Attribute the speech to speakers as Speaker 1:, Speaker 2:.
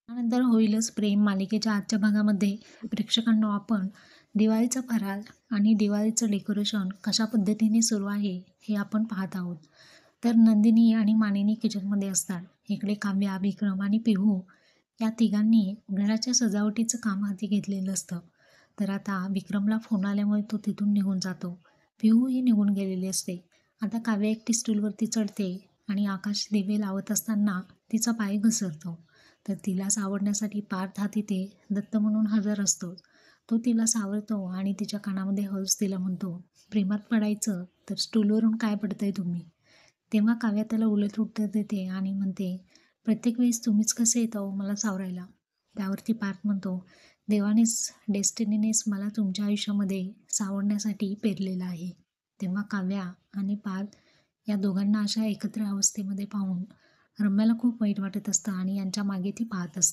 Speaker 1: त्यानंतर होईलच प्रेम मालिकेच्या आजच्या भागामध्ये प्रेक्षकांना आपण दिवाळीचा फराळ आणि दिवाळीचं डेकोरेशन कशा पद्धतीने सुरू आहे हे आपण पाहत आहोत. तर नंदिनी आणि मानिनी किचनमध्ये असतात. इकडे काव्या, विक्रम आणि पिहू या तिघांनी घराच्या सजावटीचं काम हाती घेतलेलं असतं. तर आता विक्रमला फोन आल्यामुळे तो तिथून निघून जातो. पिहूही निघून गेलेली असते. आता काव्या एकटी स्टूलवरती चढते आणि आकाश दिवे लावत असताना तिचा पाय घसरतो. तर तिला सावरण्यासाठी पार्थ हा तिथे दत्त म्हणून हजर असतो. तो तिला सावरतो आणि तिच्या कानामध्ये हळूच तिला म्हणतो, "प्रेमात पडायचं तर स्टूलवरून काय पडतंय तुम्ही?" तेव्हा काव्या त्याला उलट उत्तर देते आणि म्हणते, "प्रत्येक वेळेस तुम्हीच कसे येता हो मला सावरायला?" त्यावरती पार्थ म्हणतो, "देवानेच, डेस्टिनीनेच मला तुमच्या आयुष्यामध्ये सावरण्यासाठी पेरलेलं आहे." तेव्हा काव्या आणि पार्थ या दोघांना अशा एकत्र अवस्थेमध्ये पाहून रम्याला खूप वाईट वाटत असतं आणि यांच्या मागे ती पाहत असते.